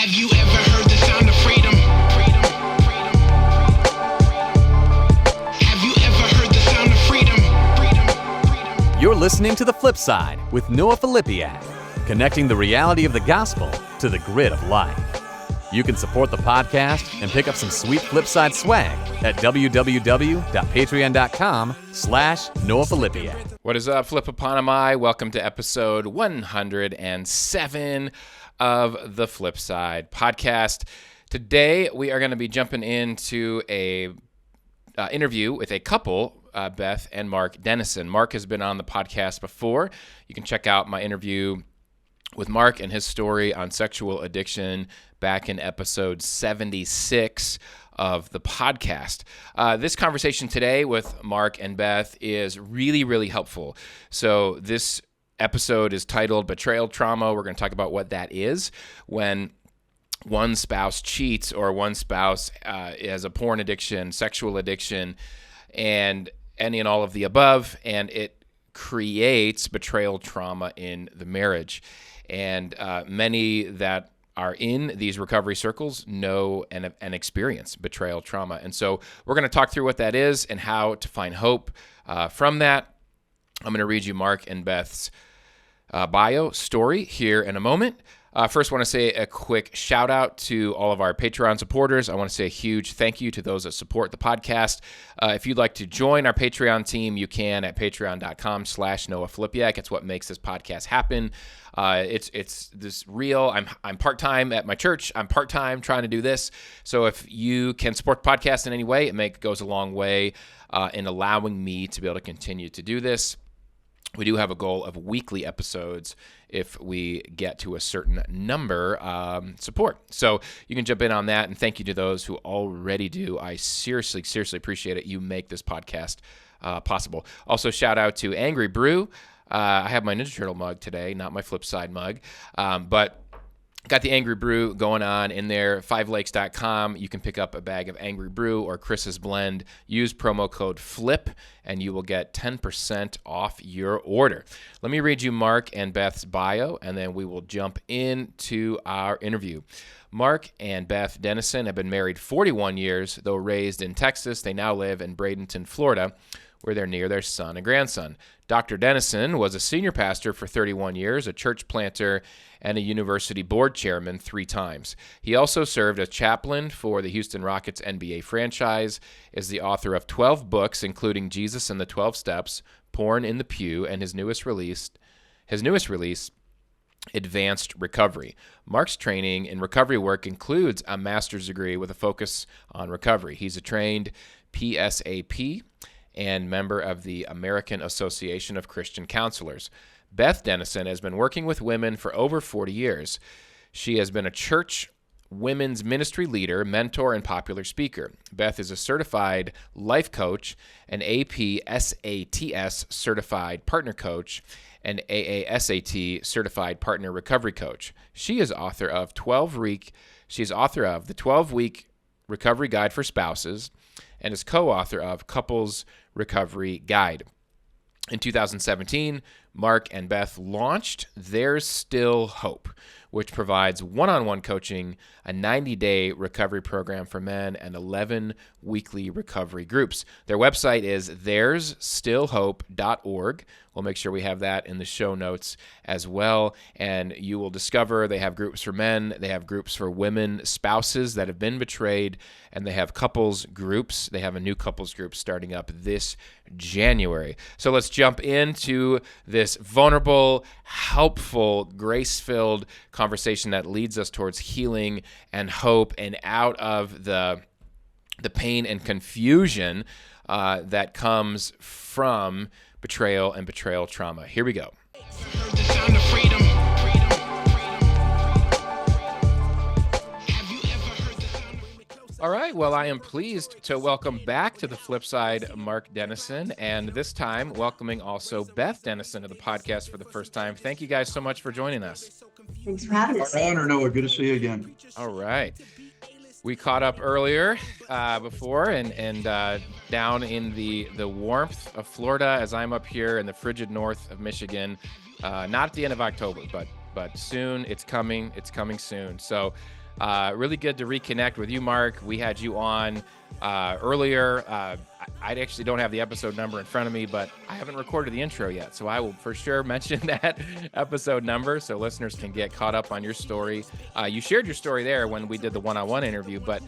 Have you ever heard the sound of freedom? Have you ever heard the sound of freedom? You're listening to The Flip Side with Noah Filipiak, connecting the reality of the gospel to the grit of life. You can support the podcast and pick up some sweet Flipside swag at www.patreon.com/Noah Filipiak. What is up, Flipoponami? Welcome to episode 107 of the Flip Side podcast. Today, we are going to be jumping into a interview with a couple, Beth and Mark Denison. Mark has been on the podcast before. You can check out my interview with Mark and his story on sexual addiction back in episode 76 of the podcast. This conversation today with Mark and Beth is really, really helpful. So this episode is titled Betrayal Trauma. We're going to talk about what that is when one spouse cheats or one spouse has a porn addiction, sexual addiction, and any and all of the above, and it creates betrayal trauma in the marriage. And many that are in these recovery circles know and experience betrayal trauma. And so we're going to talk through what that is and how to find hope from that. I'm going to read you Mark and Beth's bio story here in a moment. First, I want to say a quick shout out to all of our Patreon supporters. I want to say a huge thank you to those that support the podcast. If you'd like to join our Patreon team, you can at patreon.com/Noah Filipiak. It's what makes this podcast happen. It's this real. I'm part-time at my church. I'm part-time trying to do this. So if you can support the podcast in any way, it goes a long way in allowing me to be able to continue to do this. We do have a goal of weekly episodes if we get to a certain number support. So you can jump in on that, and thank you to those who already do. I seriously appreciate it. You make this podcast possible. Also, shout out to Angry Brew. I have my Ninja Turtle mug today, not my Flipside mug, but got the Angry Brew going on in there, fivelakes.com. You can pick up a bag of Angry Brew or Chris's Blend. Use promo code FLIP, and you will get 10% off your order. Let me read you Mark and Beth's bio, and then we will jump into our interview. Mark and Beth Denison have been married 41 years. Though raised in Texas, they now live in Bradenton, Florida, where they're near their son and grandson. Dr. Denison was a senior pastor for 31 years, a church planter, and a university board chairman 3 times. He also served as chaplain for the Houston Rockets NBA franchise, is the author of 12 books, including Jesus and the 12 Steps, Porn in the Pew, and his newest release, Advanced Recovery. Mark's training in recovery work includes a master's degree with a focus on recovery. He's a trained PSAP and member of the American Association of Christian Counselors. Beth Denison has been working with women for over 40 years. She has been a church women's ministry leader, mentor, and popular speaker. Beth is a certified life coach, an APSATS certified partner coach, and AASAT certified partner recovery coach. She is author of the 12-week recovery guide for spouses, and is co-author of Couples Recovery Guide. In 2017, Mark and Beth launched There's Still Hope, which provides one-on-one coaching, a 90-day recovery program for men, and 11 weekly recovery groups. Their website is there'sstillhope.org. We'll make sure we have that in the show notes as well. And you will discover they have groups for men, they have groups for women, spouses that have been betrayed, and they have couples groups. They have a new couples group starting up this January. So let's jump into this vulnerable, helpful, grace-filled conversation that leads us towards healing and hope and out of the pain and confusion that comes from betrayal and betrayal trauma. Here we go. All right, well, I am pleased to welcome back to the Flip Side Mark Denison, and this time welcoming also Beth Denison to the podcast for the first time. Thank you guys so much for joining us. Thanks for having us. Our honor, Noah. Good to see you again. All right. We caught up earlier before and down in the warmth of Florida as I'm up here in the frigid north of Michigan. Not at the end of October, but soon. It's coming soon. So Really good to reconnect with you, Mark. We had you on earlier. I actually don't have the episode number in front of me, but I haven't recorded the intro yet, so I will for sure mention that episode number so listeners can get caught up on your story. You shared your story there when we did the one-on-one interview, but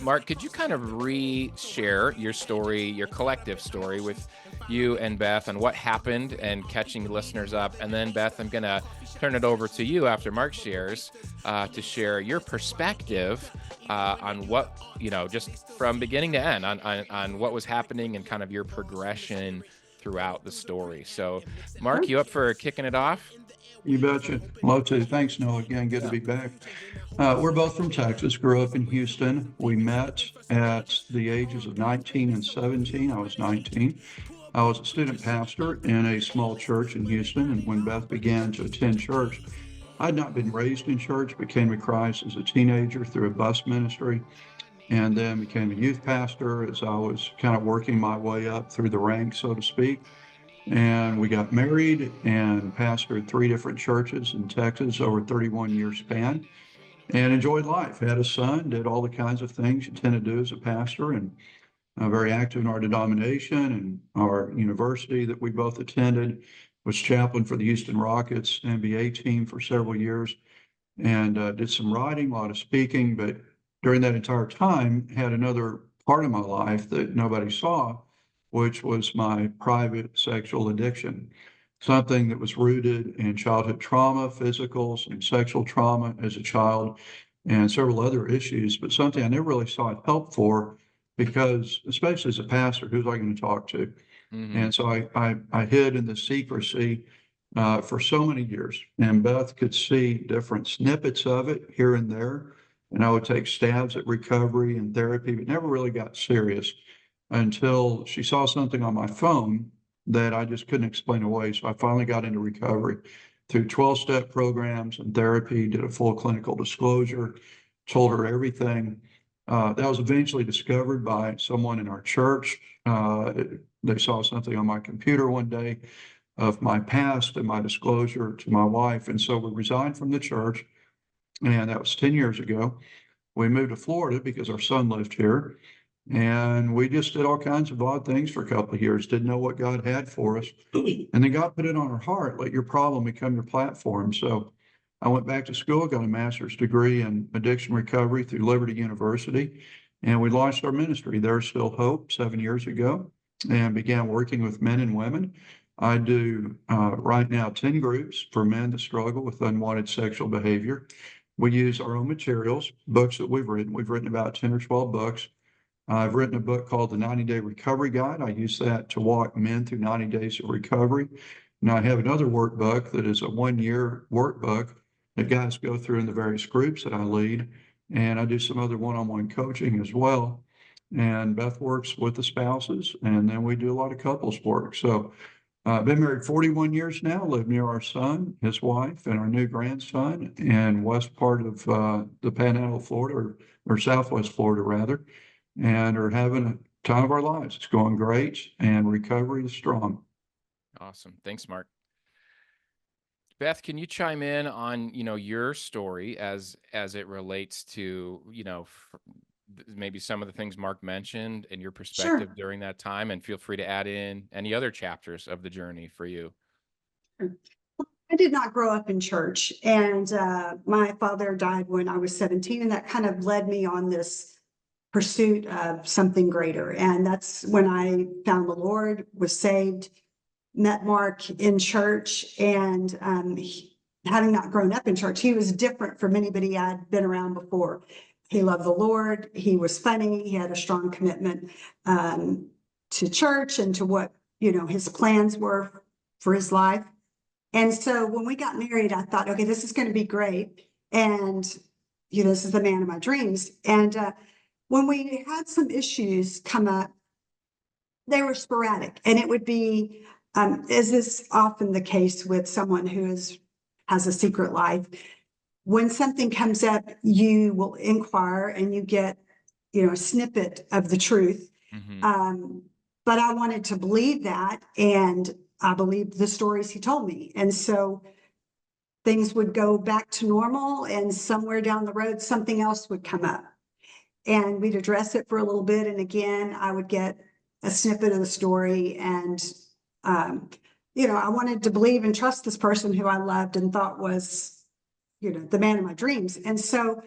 Mark, could you kind of re-share your story, your collective story with you and Beth and what happened and catching the listeners up? And then Beth, I'm going to turn it over to you after Mark shares to share your perspective on what, just from beginning to end on what was happening and kind of your progression throughout the story. So Mark, you up for kicking it off? You betcha. Love to. Thanks, Noah. Again, good to be back. We're both from Texas, grew up in Houston. We met at the ages of 19 and 17. I was 19. I was a student pastor in a small church in Houston, and when Beth began to attend church, I'd not been raised in church, but came to Christ as a teenager through a bus ministry, and then became a youth pastor as I was kind of working my way up through the ranks, so to speak. And we got married and pastored 3 different churches in Texas over a 31-year span, and enjoyed life. Had a son, did all the kinds of things you tend to do as a pastor, and very active in our denomination and our university that we both attended. Was chaplain for the Houston Rockets NBA team for several years, and did some writing, a lot of speaking. But during that entire time, had another part of my life that nobody saw, which was my private sexual addiction, something that was rooted in childhood trauma, physical and sexual trauma as a child, and several other issues, but something I never really sought help for, because especially as a pastor, who's I going to talk to? Mm-hmm. And so I hid in the secrecy for so many years, and Beth could see different snippets of it here and there, and I would take stabs at recovery and therapy, but never really got serious until she saw something on my phone that I just couldn't explain away. So I finally got into recovery through 12-step programs and therapy, did a full clinical disclosure, told her everything. That was eventually discovered by someone in our church. They saw something on my computer one day of my past and my disclosure to my wife. And so we resigned from the church, and that was 10 years ago. We moved to Florida because our son lived here. And we just did all kinds of odd things for a couple of years, didn't know what God had for us. And then God put it on our heart, let your problem become your platform. So I went back to school, got a master's degree in addiction recovery through Liberty University, and we launched our ministry, There's Still Hope, 7 years ago, and began working with men and women. I do right now 10 groups for men that struggle with unwanted sexual behavior. We use our own materials, books that we've written. We've written about 10 or 12 books. I've written a book called The 90-Day Recovery Guide. I use that to walk men through 90 days of recovery. Now I have another workbook that is a 1-year workbook that guys go through in the various groups that I lead. And I do some other one-on-one coaching as well. And Beth works with the spouses, and then we do a lot of couples work. So I've been married 41 years now, live near our son, his wife, and our new grandson in west part of the Panhandle of Florida, or Southwest Florida rather, and are having a time of our lives. It's going great, and recovery is strong. Awesome. Thanks, Mark. Beth, can you chime in on, your story as it relates to, maybe some of the things Mark mentioned and your perspective during that time, and feel free to add in any other chapters of the journey for you. I did not grow up in church, and my father died when I was 17, and that kind of led me on this pursuit of something greater. And that's when I found the Lord, was saved, met Mark in church, and having not grown up in church, he was different from anybody I'd been around before. He loved the Lord. He was funny. He had a strong commitment to church and to what, his plans were for his life. And so when we got married, I thought, okay, this is going to be great. And, this is the man of my dreams. And when we had some issues come up, they were sporadic. And it would be, as is often the case with someone who has a secret life, when something comes up, you will inquire and you get, a snippet of the truth. Mm-hmm. But I wanted to believe that, and I believed the stories he told me. And so things would go back to normal, and somewhere down the road, something else would come up. And we'd address it for a little bit. And again, I would get a snippet of the story. And, I wanted to believe and trust this person who I loved and thought was, the man of my dreams. And so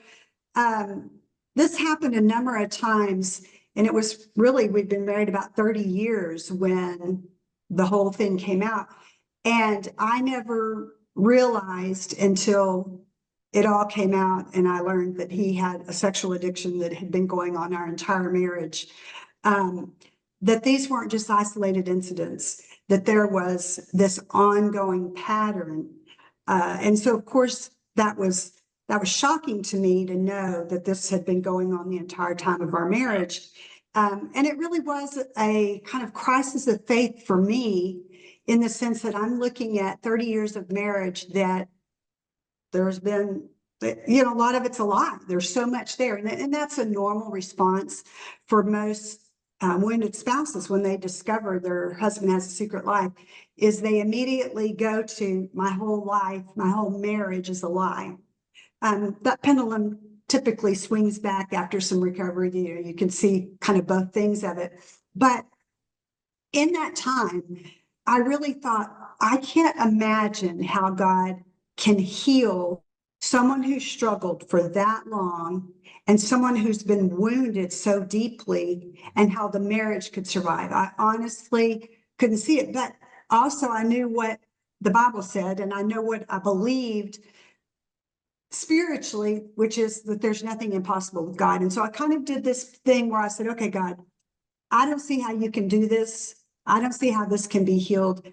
this happened a number of times. And it was really, we'd been married about 30 years when the whole thing came out. And I never realized until it all came out and I learned that he had a sexual addiction that had been going on our entire marriage, that these weren't just isolated incidents, that there was this ongoing pattern. And so, of course, that was shocking to me to know that this had been going on the entire time of our marriage. And it really was a kind of crisis of faith for me, in the sense that I'm looking at 30 years of marriage that there's been, a lot of it's a lie. There's so much there. And that's a normal response for most wounded spouses when they discover their husband has a secret life, is they immediately go to, my whole life, my whole marriage is a lie. That pendulum typically swings back after some recovery. You can see kind of both things of it. But in that time, I really thought, I can't imagine how God can heal someone who struggled for that long and someone who's been wounded so deeply, and how the marriage could survive. I honestly couldn't see it, but also I knew what the Bible said, and I know what I believed spiritually, which is that there's nothing impossible with God. And so I kind of did this thing where I said, okay, God, I don't see how you can do this. I don't see how this can be healed.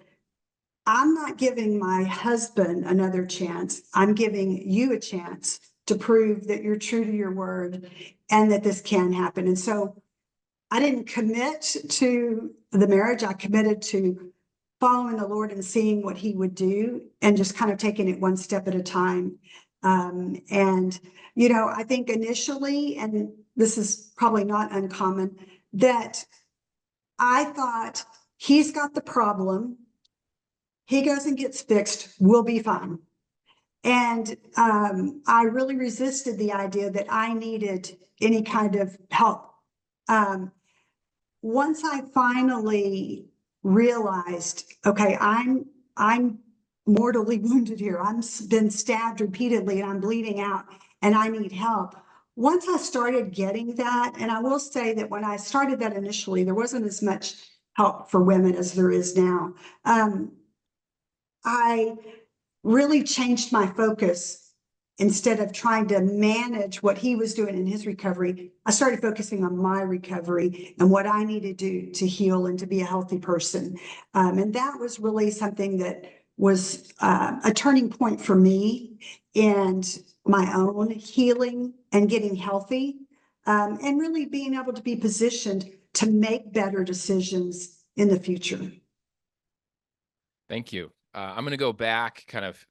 I'm not giving my husband another chance. I'm giving you a chance to prove that you're true to your word and that this can happen. And so I didn't commit to the marriage. I committed to following the Lord and seeing what he would do, and just kind of taking it one step at a time. I think initially, and this is probably not uncommon, that I thought, he's got the problem. He goes and gets fixed. We'll be fine. And I really resisted the idea that I needed any kind of help. Once I finally realized, okay, I'm mortally wounded here. I'm been stabbed repeatedly and I'm bleeding out and I need help. Once I started getting that, and I will say that when I started that initially, there wasn't as much help for women as there is now. I really changed my focus. Instead of trying to manage what he was doing in his recovery, I started focusing on my recovery and what I needed to do to heal and to be a healthy person. And that was really something that was a turning point for me and my own healing and getting healthy, and really being able to be positioned to make better decisions in the future. Thank you. I'm going to go back, kind of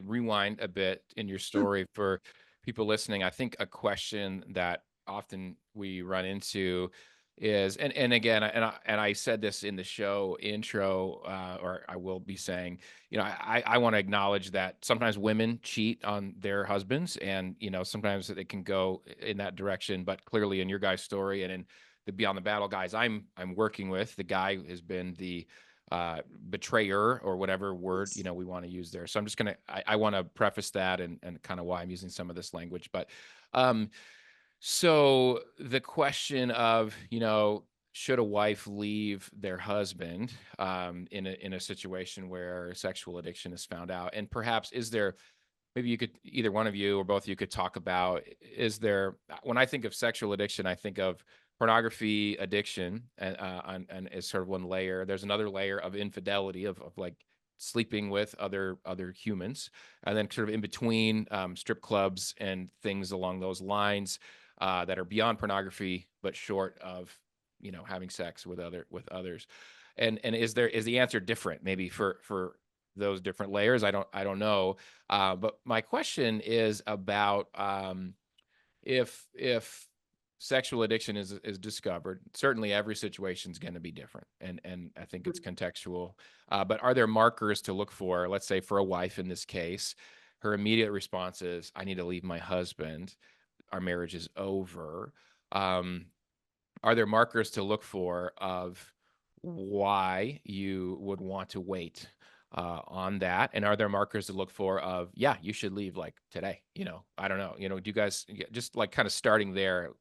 rewind a bit in your story for people listening. I think a question that often we run into is, and again, and I said this in the show intro, or I will be saying, I want to acknowledge that sometimes women cheat on their husbands, and sometimes it can go in that direction. But clearly, in your guys' story and in the Beyond the Battle guys I'm working with, the guy has been the betrayer, or whatever word we want to use there. So I'm just I want to preface that and kind of why I'm using some of this language. But so the question of should a wife leave their husband in a situation where sexual addiction is found out, and perhaps is there, maybe you could, either one of you or both of you could talk about, is there, when I think of sexual addiction, I think of pornography addiction, and is sort of one layer. There's another layer of infidelity, of like sleeping with other humans, and then sort of in between, strip clubs and things along those lines that are beyond pornography but short of having sex with others. And is the answer different maybe for those different layers? I don't know. But my question is about if sexual addiction is discovered, certainly every situation is going to be different, and I think it's contextual. But are there markers to look for, let's say for a wife in this case? her immediate response is, I need to leave my husband. Our marriage is over. Are there markers to look for of why you would want to wait on that? And are there markers to look for of, yeah, you should leave like today? I don't know. Do you guys just like kind of starting there?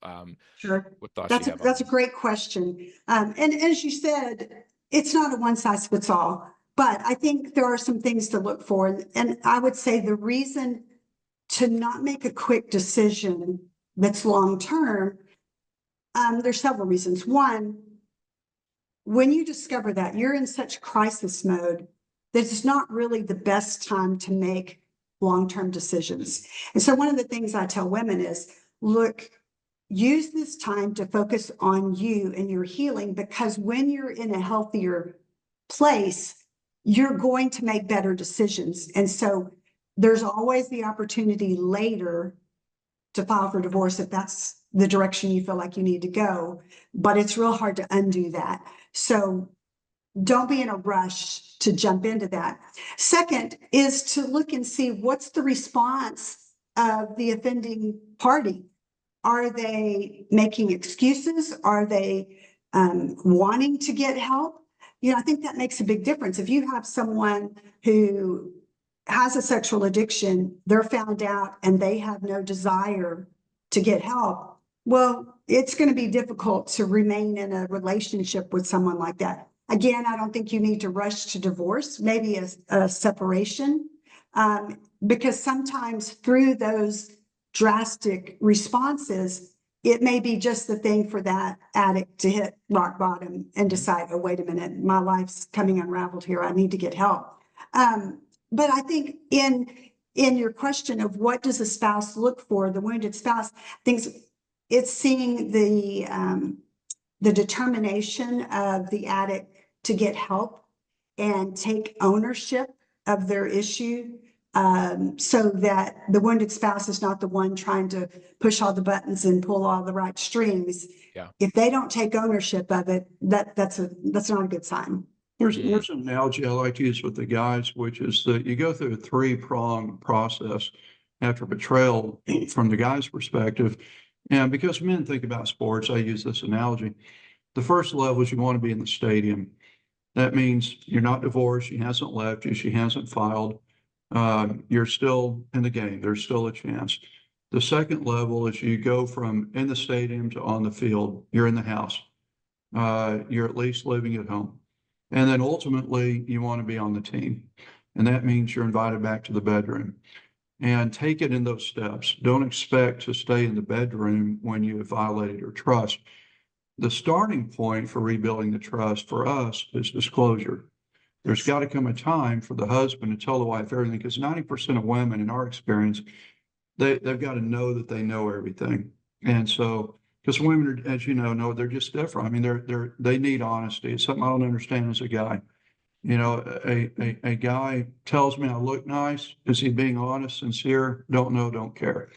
Sure. What thoughts you have on That's a this? great question. And as you said, it's not a one size fits all, but I think there are some things to look for. And I would say the reason to not make a quick decision that's long term, there's several reasons. One, when you discover that you're in such crisis mode, that it's not really the best time to make long-term decisions. And so one of the things I tell women is, look, use this time to focus on you and your healing, because when you're in a healthier place, you're going to make better decisions. And so there's always the opportunity later to file for divorce if that's the direction you feel like you need to go, but it's real hard to undo that. So don't be in a rush to jump into that. Second is to look and see what's the response of the offending party. Are they making excuses? Are they wanting to get help? I think that makes a big difference. If you have someone who has a sexual addiction, they're found out and they have no desire to get help, well, it's going to be difficult to remain in a relationship with someone like that. Again, I don't think you need to rush to divorce, maybe a separation, because sometimes through those drastic responses, it may be just the thing for that addict to hit rock bottom and decide, oh, wait a minute, my life's coming unraveled here. I need to get help. But I think in your question of what does a spouse look for, the wounded spouse, things it's seeing the determination of the addict to get help and take ownership of their issue, so that the wounded spouse is not the one trying to push all the buttons and pull all the right strings. Yeah. If they don't take ownership of it, that's not a good sign. There's an analogy I like to use with the guys, which is that you go through a three-pronged process after betrayal from the guy's perspective. And because men think about sports, I use this analogy. The first level is you want to be in the stadium. That means you're not divorced, she hasn't left you, she hasn't filed. You're still in the game, there's still a chance. The second level is you go from in the stadium to on the field, you're in the house. You're at least living at home. And then ultimately, you want to be on the team. And that means you're invited back to the bedroom. And take it in those steps. Don't expect to stay in the bedroom when you have violated your trust. The starting point for rebuilding the trust for us is disclosure. There's got to come a time for the husband to tell the wife everything, because 90% of women, in our experience, they've got to know that they know everything. And so, because women are, as you know, they're just different. I mean, they need honesty. It's something I don't understand as a guy. A guy tells me I look nice. Is he being honest, sincere? Don't know, don't care.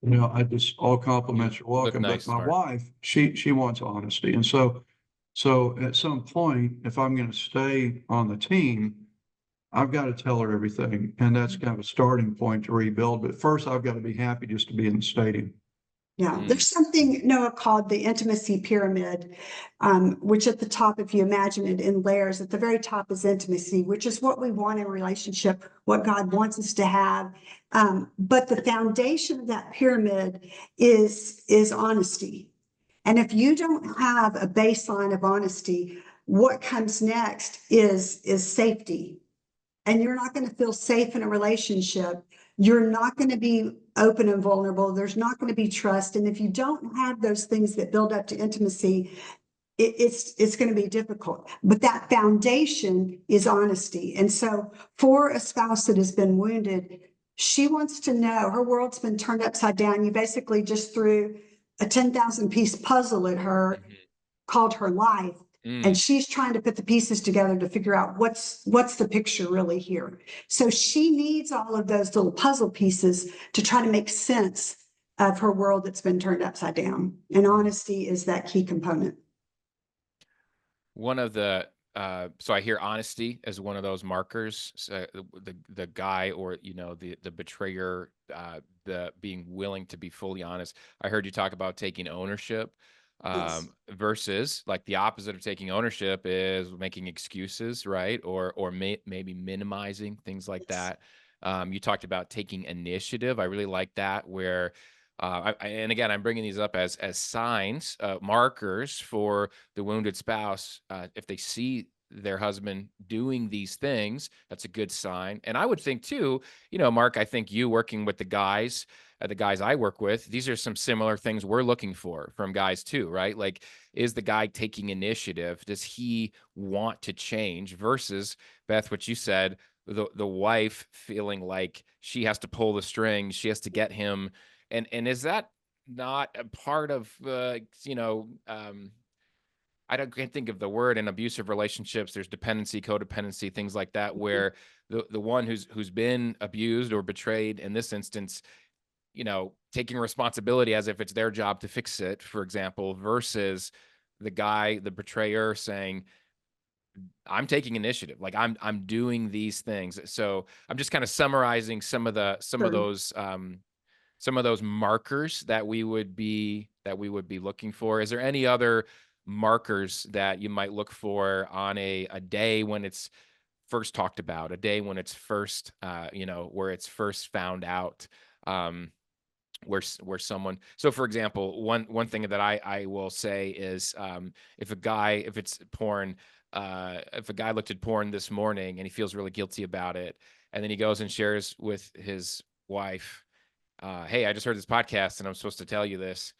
I just, all compliments are welcome. nice, But my smart. wife, she wants honesty. And so at some point, if I'm going to stay on the team, I've got to tell her everything. And that's kind of a starting point to rebuild. But first, I've got to be happy just to be in the stadium. Yeah, there's something, Noah, called the intimacy pyramid, which at the top, if you imagine it in layers, at the very top is intimacy, which is what we want in a relationship, what God wants us to have. But the foundation of that pyramid is honesty. And if you don't have a baseline of honesty, what comes next is safety. And you're not going to feel safe in a relationship. You're not going to be open and vulnerable. There's not going to be trust. And if you don't have those things that build up to intimacy, it's going to be difficult. But that foundation is honesty. And so for a spouse that has been wounded, she wants to know her world's been turned upside down. You basically just threw a 10,000 piece puzzle at her, called her life. And she's trying to put the pieces together to figure out what's the picture really here. So she needs all of those little puzzle pieces to try to make sense of her world that's been turned upside down. And honesty is that key component. One of the so I hear honesty as one of those markers. So the guy, or the betrayer, the being willing to be fully honest. I heard you talk about taking ownership, Yes, versus like the opposite of taking ownership is making excuses, right? Or maybe minimizing things like yes, that. You talked about taking initiative. I really like that, where and again, I'm bringing these up as signs, markers for the wounded spouse. If they see their husband doing these things, that's a good sign. And I would think too, Mark, I think you working with the guys I work with, these are some similar things we're looking for from guys too, right? Like, is the guy taking initiative? Does he want to change? Versus, Beth, what you said, the wife feeling like she has to pull the strings, she has to get him. And is that not a part of can't think of the word in abusive relationships. There's dependency, codependency, things like that, where the one who's been abused or betrayed in this instance, taking responsibility as if it's their job to fix it, for example, versus the guy, the betrayer, saying, I'm taking initiative. Like, I'm doing these things. So I'm just kind of summarizing sure. some of those markers that we would be looking for. Is there any other markers that you might look for on a day when it's first talked about, a day when it's first, where it's first found out, where someone, so for example, one thing that I will say is, if it's porn, if a guy looked at porn this morning and he feels really guilty about it, and then he goes and shares with his wife, hey, I just heard this podcast and I'm supposed to tell you this.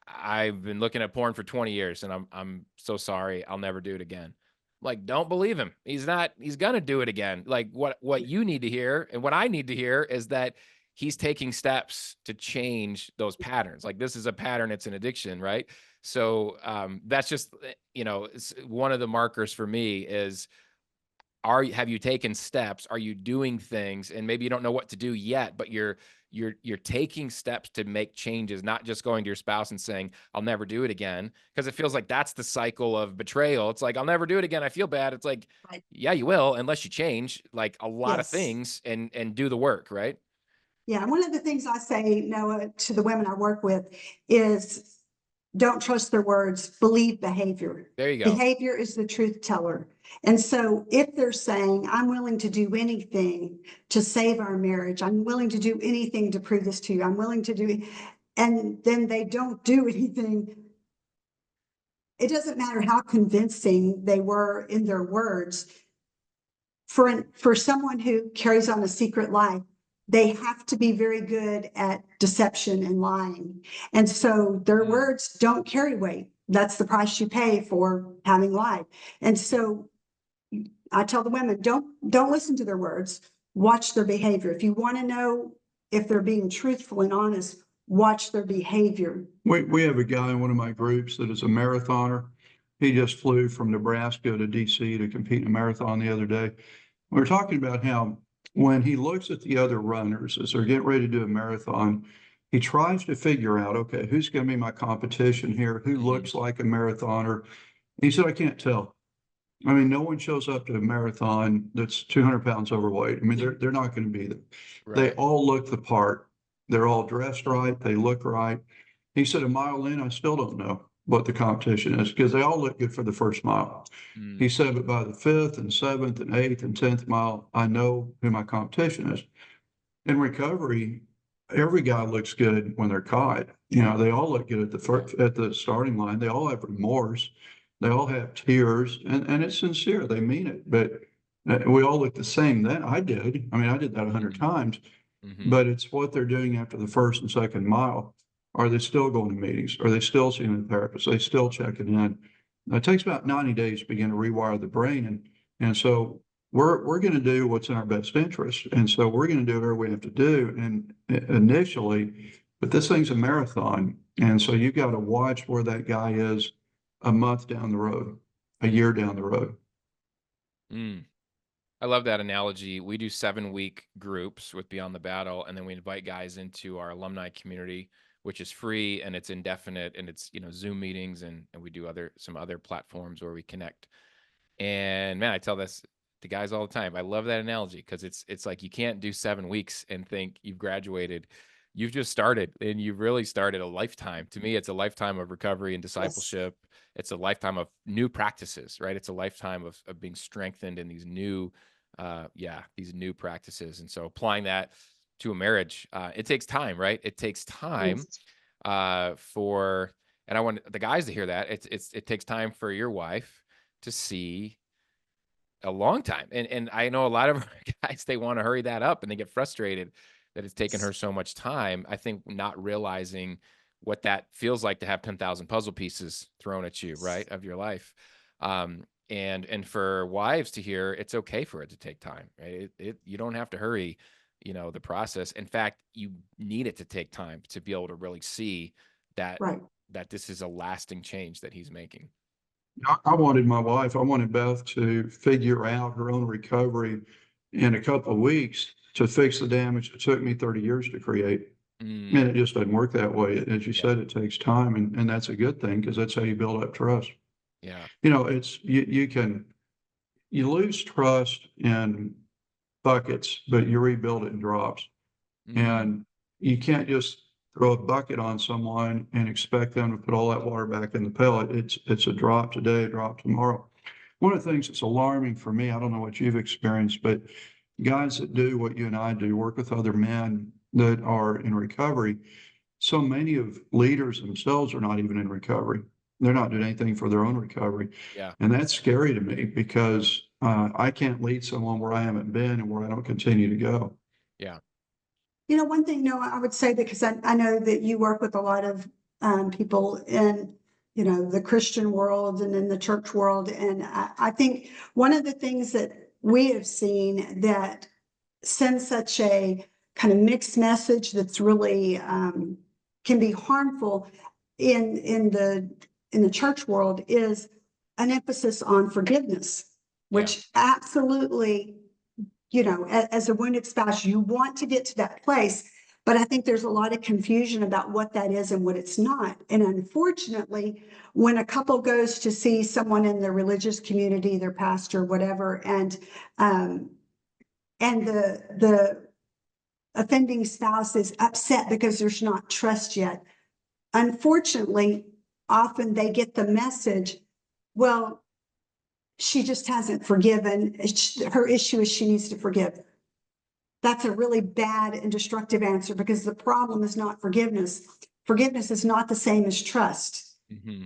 I've been looking at porn for 20 years and I'm so sorry. I'll never do it again. Like, don't believe him. He's gonna do it again. Like, what you need to hear and what I need to hear is that he's taking steps to change those patterns. Like, this is a pattern, it's an addiction, right? So that's just, it's one of the markers for me is, have you taken steps? Are you doing things? And maybe you don't know what to do yet, but you're taking steps to make changes, not just going to your spouse and saying, I'll never do it again. Because it feels like that's the cycle of betrayal. It's like, I'll never do it again. I feel bad. It's like, Right. yeah, you will, unless you change like a lot of Yes. things and do the work, right? Yeah, one of the things I say, Noah, to the women I work with is don't trust their words, believe behavior. There you go. Behavior is the truth teller. And so if they're saying, I'm willing to do anything to save our marriage, I'm willing to do anything to prove this to you, I'm willing to do, and then they don't do anything, it doesn't matter how convincing they were in their words. For someone who carries on a secret life, they have to be very good at deception and lying. And so their words don't carry weight. That's the price you pay for having lied. And so I tell the women, don't listen to their words, watch their behavior. If you want to know if they're being truthful and honest, watch their behavior. We have a guy in one of my groups that is a marathoner. He just flew from Nebraska to DC to compete in a marathon the other day. We were talking about how when he looks at the other runners as they're getting ready to do a marathon, he tries to figure out, okay, who's going to be my competition here? Who looks like a marathoner? He said, I can't tell. I mean, no one shows up to a marathon that's 200 pounds overweight. I mean, they're not going to be there. They Right. all look the part. They're all dressed right. They look right. He said, a mile in, I still don't know what the competition is because they all look good for the first mile. He said, but by the fifth and seventh and eighth and 10th mile, I know who my competition is. In recovery, every guy looks good when they're caught. They all look good at the starting line. They all have remorse. They all have tears, and it's sincere. They mean it. But we all look the same. Then I did. I mean, I did that 100 times. But it's what they're doing after the first and second mile. Are they still going to meetings? Are they still seeing the therapist? Are they still checking in? It takes about 90 days to begin to rewire the brain, and so we're going to do what's in our best interest, and so we're going to do whatever we have to do. And initially, but this thing's a marathon, and so you got to watch where that guy is a month down the road, a year down the road. I love that analogy. We do 7-week groups with Beyond the Battle, and then we invite guys into our alumni community, which is free and it's indefinite, and it's, Zoom meetings, and we do some other platforms where we connect. And man, I tell this to guys all the time. I love that analogy because it's like you can't do 7 weeks and think you've graduated. You've just started, and you've really started a lifetime. To me, it's a lifetime of recovery and discipleship. It's a lifetime of new practices, right? It's a lifetime of being strengthened in these new practices. And so applying that to a marriage, it takes time, right? It takes time Yes. and I want the guys to hear that it takes time for your wife to see a long time. And I know a lot of guys, they want to hurry that up and they get frustrated that it's taken her so much time. I think not realizing what that feels like to have 10,000 puzzle pieces thrown at you, right, of your life. And for wives to hear it's okay for it to take time, right? You don't have to hurry, the process. In fact, you need it to take time to be able to really see that Right. that this is a lasting change that he's making. I wanted Beth to figure out her own recovery in a couple of weeks to fix the damage it took me 30 years to create. And it just doesn't work that way. As you said, it takes time, and that's a good thing because that's how you build up trust. Yeah. You lose trust in buckets, but you rebuild it in drops. And you can't just throw a bucket on someone and expect them to put all that water back in the pellet. It's a drop today, a drop tomorrow. One of the things that's alarming for me, I don't know what you've experienced, but guys that do what you and I do, work with other men that are in recovery, so many of leaders themselves are not even in recovery. They're not doing anything for their own recovery. Yeah. And that's scary to me because I can't lead someone where I haven't been and where I don't continue to go. Yeah. One thing, Noah, I would say, because I know that you work with a lot of people in, the Christian world and in the church world. And I think one of the things that we have seen that sends such a kind of mixed message that's really can be harmful in the church world is an emphasis on forgiveness, which absolutely, as a wounded spouse, you want to get to that place. But I think there's a lot of confusion about what that is and what it's not. And unfortunately, when a couple goes to see someone in their religious community, their pastor, whatever, and the offending spouse is upset because there's not trust yet, unfortunately, often they get the message, well, she just hasn't forgiven. Her issue is she needs to forgive. That's a really bad and destructive answer because the problem is not forgiveness. Forgiveness is not the same as trust.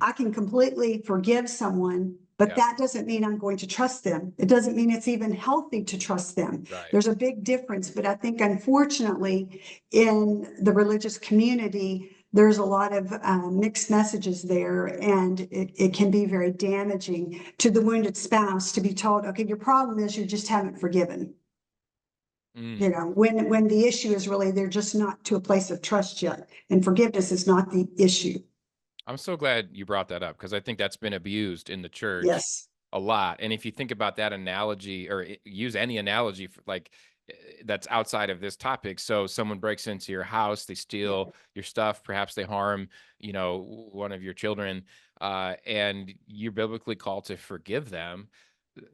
I can completely forgive someone, but that doesn't mean I'm going to trust them. It doesn't mean it's even healthy to trust them. Right. There's a big difference, but I think unfortunately in the religious community, there's a lot of mixed messages there, and it can be very damaging to the wounded spouse to be told, okay, your problem is you just haven't forgiven. When the issue is really they're just not to a place of trust yet, and forgiveness is not the issue. I'm so glad you brought that up because I think that's been abused in the church Yes. a lot. And if you think about that analogy or use any analogy for that's outside of this topic. So someone breaks into your house, they steal your stuff, perhaps they harm, one of your children, and you're biblically called to forgive them.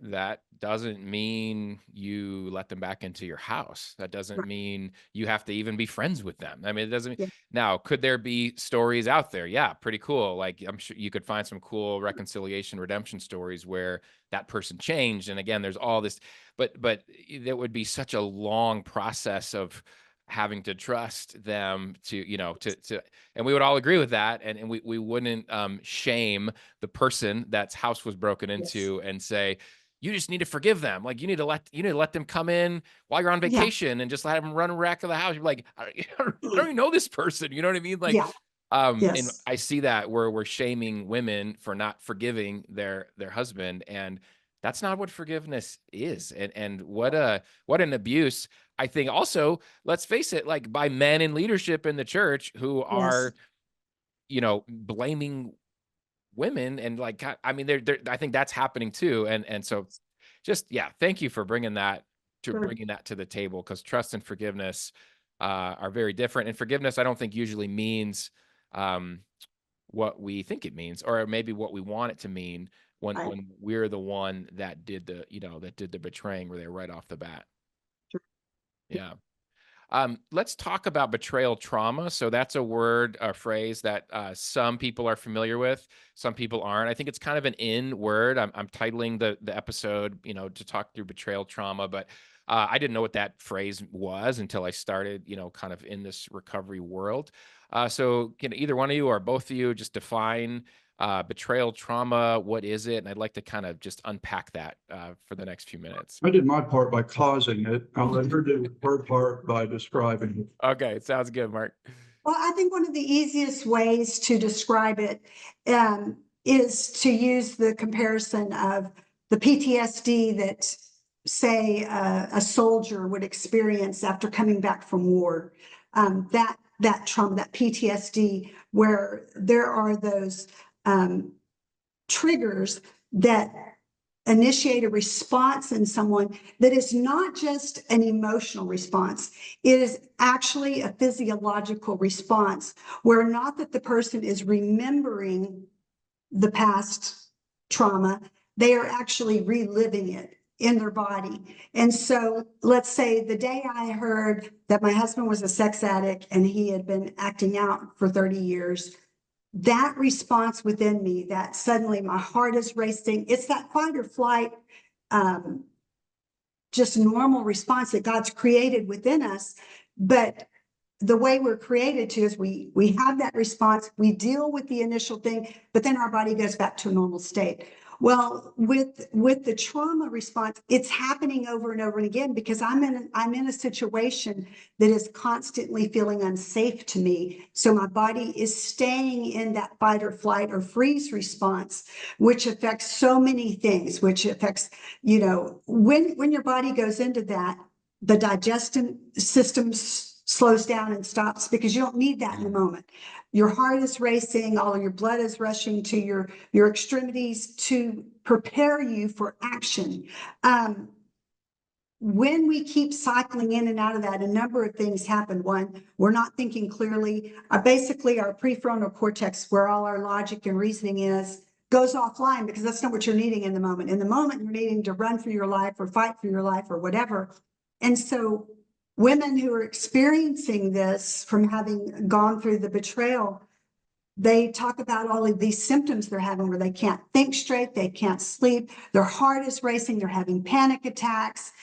That doesn't mean you let them back into your house. That doesn't mean you have to even be friends with them. I mean, it doesn't. Now, could there be stories out there? Yeah, pretty cool. Like I'm sure you could find some cool reconciliation, redemption stories where that person changed. And again, there's all this, but there would be such a long process of having to trust them to, and we would all agree with that. And we wouldn't shame the person that's house was broken into and say, you just need to forgive them. Like you need to let them come in while you're on vacation and just let them run a rack of the house. You're like, I don't even know this person. You know what I mean? Like, and I see that where we're shaming women for not forgiving their husband. And that's not what forgiveness is. And what an abuse. I think also, let's face it, like by men in leadership in the church who are, blaming women and I mean, I think that's happening too. And so just, yeah, thank you for bringing that Sure. to the table, because trust and forgiveness are very different. And forgiveness, I don't think usually means what we think it means, or maybe what we want it to mean when Right. when we're the one that did the, that did the betraying, where they're right off the bat. Sure. Yeah. Let's talk about betrayal trauma. So that's a word, a phrase that some people are familiar with, some people aren't. I think it's kind of an in word. I'm titling the episode, to talk through betrayal trauma, but I didn't know what that phrase was until I started, kind of in this recovery world. So can either one of you or both of you just define betrayal trauma? What is it? And I'd like to kind of just unpack that for the next few minutes. I did my part by causing it. I'll let her do her part by describing it. Okay, sounds good, Mark. Well, I think one of the easiest ways to describe it is to use the comparison of the PTSD that, say, a soldier would experience after coming back from war. That trauma, that PTSD, where there are those triggers that initiate a response in someone that is not just an emotional response. It is actually a physiological response, where not that the person is remembering the past trauma, they are actually reliving it in their body. And so let's say the day I heard that my husband was a sex addict and he had been acting out for 30 years, that response within me, that suddenly my heart is racing, it's that fight or flight, just normal response that God's created within us. But the way we're created to is we have that response, we deal with the initial thing, but then our body goes back to a normal state. Well, with the trauma response, it's happening over and over and again, because I'm in a situation that is constantly feeling unsafe to me. So my body is staying in that fight or flight or freeze response, which affects so many things, which affects, when your body goes into that, the digestive system slows down and stops, because you don't need that in the moment. Your heart is racing, all of your blood is rushing to your extremities to prepare you for action. When we keep cycling in and out of that, a number of things happen. One, we're not thinking clearly. Basically, our prefrontal cortex, where all our logic and reasoning is, goes offline, because that's not what you're needing in the moment. In the moment, you're needing to run for your life or fight for your life or whatever. And so women who are experiencing this from having gone through the betrayal, they talk about all of these symptoms they're having, where they can't think straight, they can't sleep, their heart is racing, they're having panic attacks,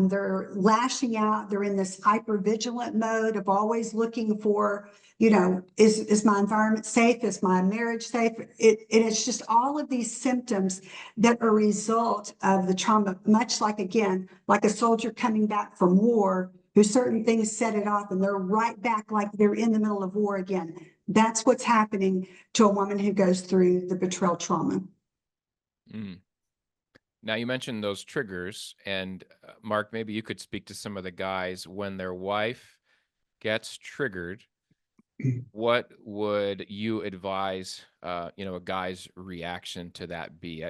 they're lashing out, they're in this hypervigilant mode of always looking for, is my environment safe? Is my marriage safe? It's just all of these symptoms that are a result of the trauma, much like, again, like a soldier coming back from war, who certain things set it off and they're right back like they're in the middle of war again. That's what's happening to a woman who goes through the betrayal trauma. Mm. Now, you mentioned those triggers, and Mark, maybe you could speak to some of the guys when their wife gets triggered. What would you advise, a guy's reaction to that be?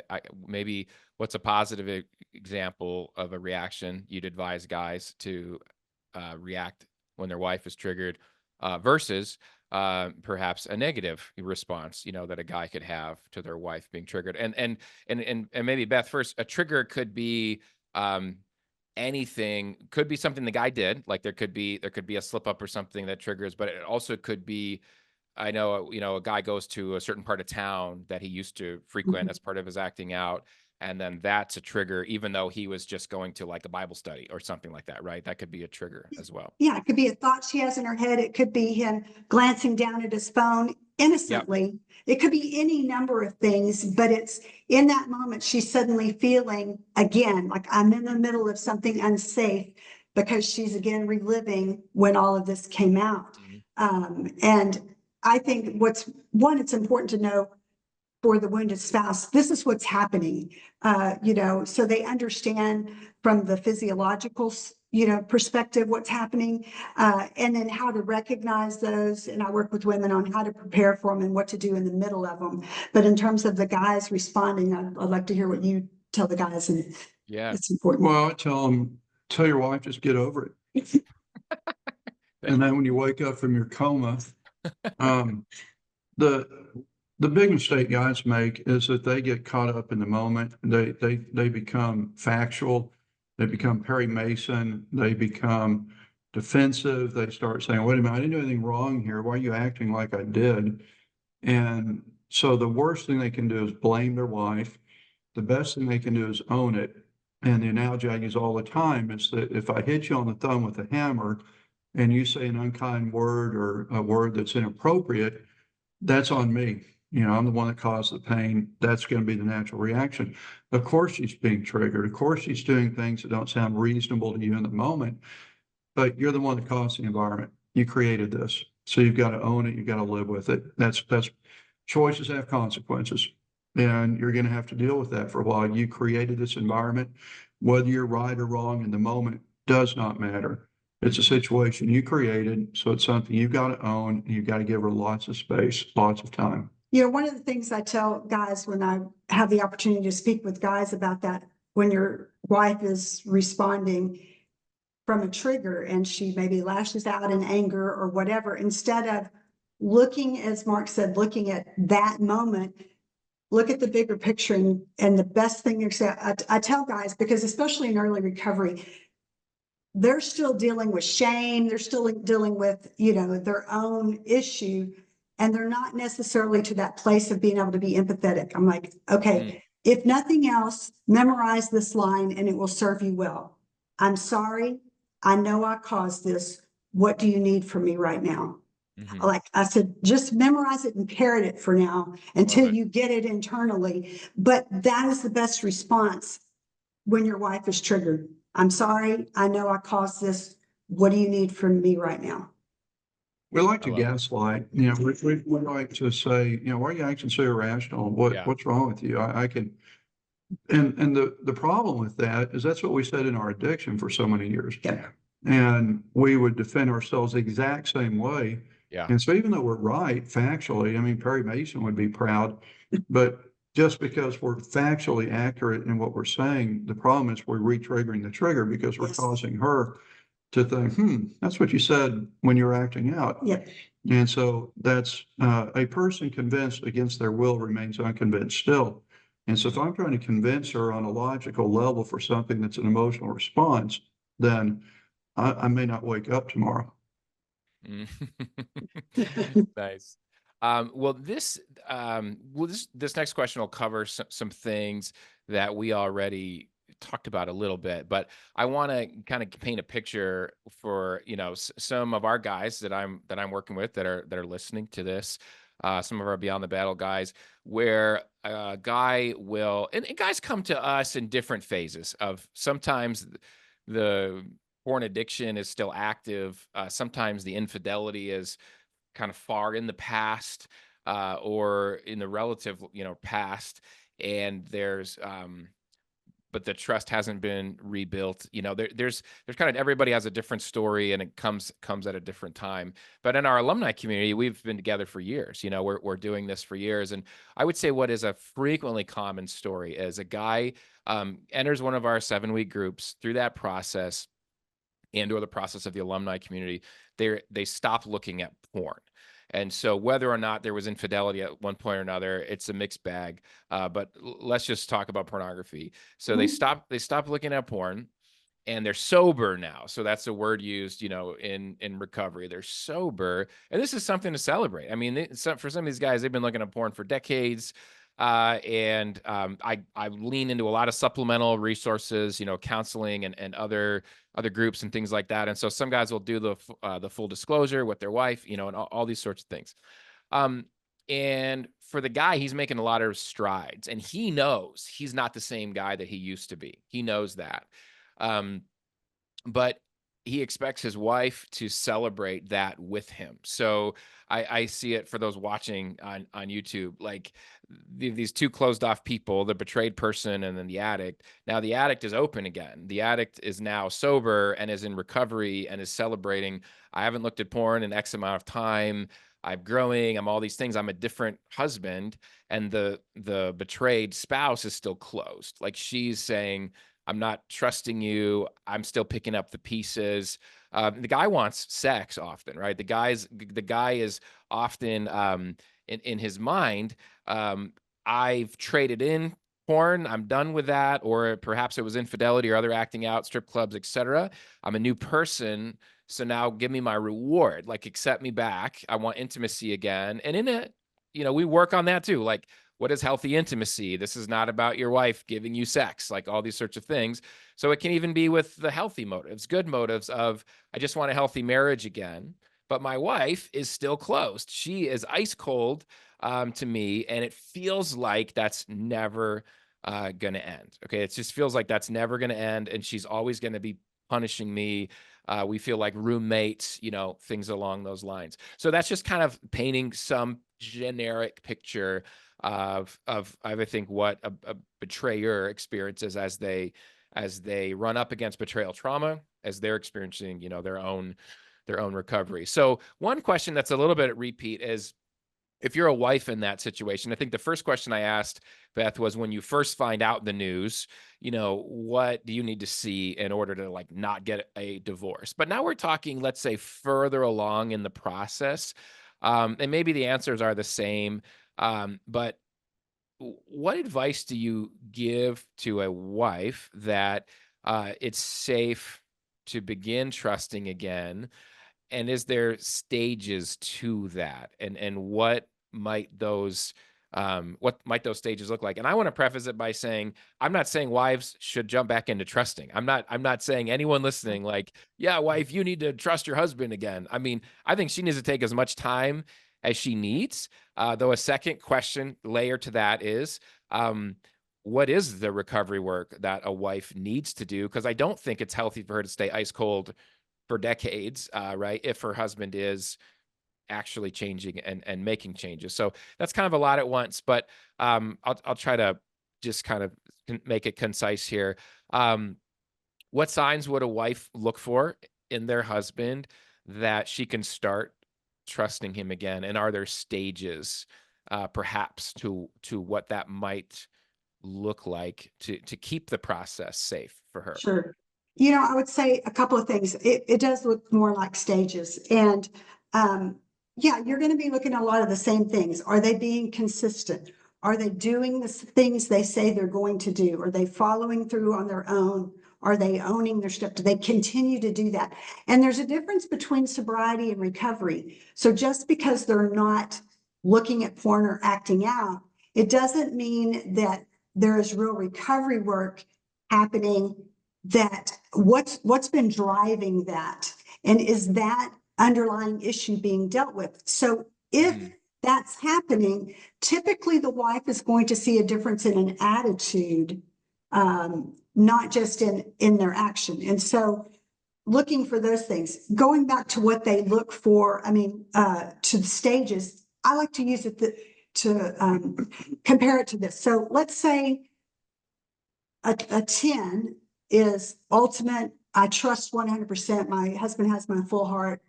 Maybe what's a positive example of a reaction you'd advise guys to react when their wife is triggered, versus perhaps a negative response, that a guy could have to their wife being triggered. And maybe, Beth, first, a trigger could be anything, could be something the guy did, like there could be a slip up or something that triggers, but it also could be, I know, a guy goes to a certain part of town that he used to frequent as part of his acting out, and then that's a trigger, even though he was just going to like a Bible study or something like that, right? That could be a trigger as well. Yeah, it could be a thought she has in her head. It could be him glancing down at his phone innocently. Yep. It could be any number of things, but it's in that moment she's suddenly feeling, again, like I'm in the middle of something unsafe, because she's again reliving when all of this came out. And I think it's important to know for the wounded spouse, this is what's happening, so they understand from the physiological, perspective what's happening, and then how to recognize those. And I work with women on how to prepare for them and what to do in the middle of them. But in terms of the guys responding, I'd like to hear what you tell the guys. Yeah. It's important. Well, I tell them, tell your wife, just get over it. And then when you wake up from your coma, um, the the big mistake guys make is that they get caught up in the moment. They become factual. They become Perry Mason. They become defensive. They start saying, "Wait a minute, I didn't do anything wrong here. Why are you acting like I did?" And so the worst thing they can do is blame their wife. The best thing they can do is own it. And the analogy I use all the time is that if I hit you on the thumb with a hammer and you say an unkind word or a word that's inappropriate, that's on me. You know, I'm the one that caused the pain. That's going to be the natural reaction. Of course, she's being triggered. Of course, she's doing things that don't sound reasonable to you in the moment, but you're the one that caused the environment. You created this. So you've got to own it. You've got to live with it. That's choices have consequences. And you're going to have to deal with that for a while. You created this environment. Whether you're right or wrong in the moment does not matter. It's a situation you created, so it's something you've got to own, and you've got to give her lots of space, lots of time. You know, one of the things I tell guys when I have the opportunity to speak with guys about that, when your wife is responding from a trigger and she maybe lashes out in anger or whatever, instead of looking, as Mark said, looking at that moment, look at the bigger picture. And the best thing I tell guys, because especially in early recovery, they're still dealing with shame. They're still dealing with, you know, their own issue. And they're not necessarily to that place of being able to be empathetic. I'm like, okay, if nothing else, memorize this line and it will serve you well. I'm sorry. I know I caused this. What do you need from me right now? Like I said, just memorize it and parrot it for now until you get it internally. But that is the best response when your wife is triggered. I'm sorry. I know I caused this. What do you need from me right now? We like to gaslight, you know, we like to say, you know, why are you acting so irrational? What's wrong with you? I can, and the problem with that is that's what we said in our addiction for so many years. Yeah. And we would defend ourselves the exact same way. Yeah. And so even though we're right factually, I mean, Perry Mason would be proud, but just because we're factually accurate in what we're saying, the problem is we're re-triggering the trigger because we're causing her to think, that's what you said when you were acting out. Yep. And so that's a person convinced against their will remains unconvinced still. And so if I'm trying to convince her on a logical level for something that's an emotional response, then I may not wake up tomorrow. Nice. Well, this next question will cover some things that we already talked about a little bit, but I want to kind of paint a picture for, you know, some of our guys that I'm working with that are listening to this, some of our Beyond the Battle guys, where a guy will, and guys come to us in different phases of, sometimes the porn addiction is still active. Sometimes the infidelity is kind of far in the past, or in the relative, you know, past, and there's but the trust hasn't been rebuilt. You know, there's kind of, everybody has a different story, and it comes at a different time. But in our alumni community, we've been together for years. You know, we're doing this for years, and I would say what is a frequently common story is a guy enters one of our 7-week groups. Through that process, and or the process of the alumni community, they stop looking at porn. And so whether or not there was infidelity at one point or another, it's a mixed bag. But let's just talk about pornography. So they stop looking at porn, and they're sober now. So that's a word used, you know, in recovery. They're sober, and this is something to celebrate. I mean, for some of these guys, they've been looking at porn for decades. I lean into a lot of supplemental resources, you know, counseling and other groups and things like that. And so some guys will do the full disclosure with their wife, you know, and all these sorts of things. And for the guy, he's making a lot of strides, and he knows he's not the same guy that he used to be. He knows that. But he expects his wife to celebrate that with him. So I see it for those watching on YouTube, like these two closed off people, the betrayed person and then the addict. Now the addict is open again. The addict is now sober and is in recovery and is celebrating. I haven't looked at porn in X amount of time. I'm growing. I'm all these things. I'm a different husband. And the betrayed spouse is still closed. Like she's saying, I'm not trusting you. I'm still picking up the pieces. The guy wants sex often, right? The guy is often in his mind. I've traded in porn. I'm done with that, or perhaps it was infidelity or other acting out, strip clubs, etc. I'm a new person, so now give me my reward. Like, accept me back. I want intimacy again. And in it, we work on that too. Like, what is healthy intimacy? This is not about your wife giving you sex, like all these sorts of things. So it can even be with the healthy motives, good motives of, I just want a healthy marriage again. But my wife is still closed. She is ice cold to me, and it feels like that's never going to end. Okay, it just feels like that's never going to end, and she's always going to be punishing me. We feel like roommates, things along those lines. So that's just kind of painting some generic picture of I think what a betrayer experiences as they run up against betrayal trauma, as they're experiencing, their own recovery. So one question that's a little bit at repeat is, if you're a wife in that situation, I think the first question I asked Beth was, when you first find out the news, what do you need to see in order to like not get a divorce? But now we're talking, let's say, further along in the process. And maybe the answers are the same. But what advice do you give to a wife that it's safe to begin trusting again? And is there stages to that? And what might those stages look like? And I want to preface it by saying, I'm not saying wives should jump back into trusting. I'm not saying anyone listening, like, yeah, wife, you need to trust your husband again. I mean, I think she needs to take as much time as she needs. Though a second question layer to that is, what is the recovery work that a wife needs to do? Because I don't think it's healthy for her to stay ice cold for decades, right? If her husband is actually changing and making changes. So that's kind of a lot at once, but I'll try to just kind of make it concise here. What signs would a wife look for in their husband that she can start trusting him again? And are there stages, perhaps, to what that might look like to keep the process safe for her? Sure. I would say a couple of things. It does look more like stages. And yeah, you're going to be looking at a lot of the same things. Are they being consistent? Are they doing the things they say they're going to do? Are they following through on their own? Are they owning their step? Do they continue to do that? And there's a difference between sobriety and recovery. So just because they're not looking at porn or acting out, it doesn't mean that there is real recovery work happening. That what's been driving that, and is that underlying issue being dealt with? So if that's happening, typically the wife is going to see a difference in an attitude, not just in their action. And so looking for those things, going back to what they look for, to the stages, I like to use it to compare it to this. So let's say a 10 is ultimate. I trust 100%. My husband has my full heart.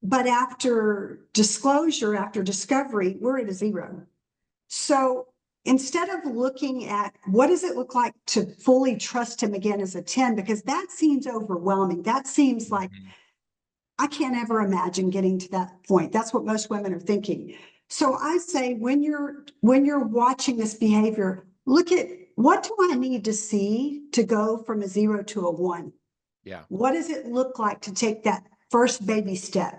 But after disclosure, after discovery, we're at a 0. So instead of looking at what does it look like to fully trust him again as a 10, because that seems overwhelming. That seems like I can't ever imagine getting to that point. That's what most women are thinking. So I say, when you're watching this behavior, look at, what do I need to see to go from a 0 to a 1? Yeah. What does it look like to take that first baby step?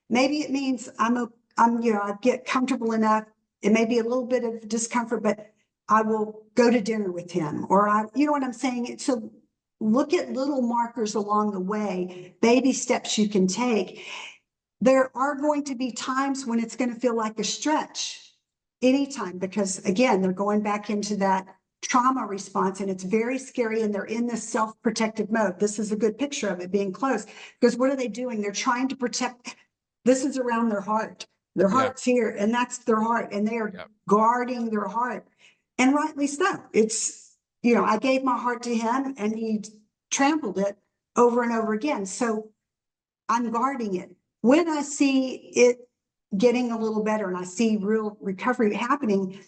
Maybe it means I get comfortable enough. It may be a little bit of discomfort, but I will go to dinner with him, or you know what I'm saying? So look at little markers along the way, baby steps you can take. There are going to be times when it's going to feel like a stretch anytime, because again, they're going back into that trauma response, and it's very scary, and they're in this self-protective mode. This is a good picture of it being close, because what are they doing? They're trying to protect. This is around their heart. Their heart's here, and that's their heart, and they are guarding their heart, and rightly so. It's, I gave my heart to him, and he trampled it over and over again. So I'm guarding it. When I see it getting a little better and I see real recovery happening,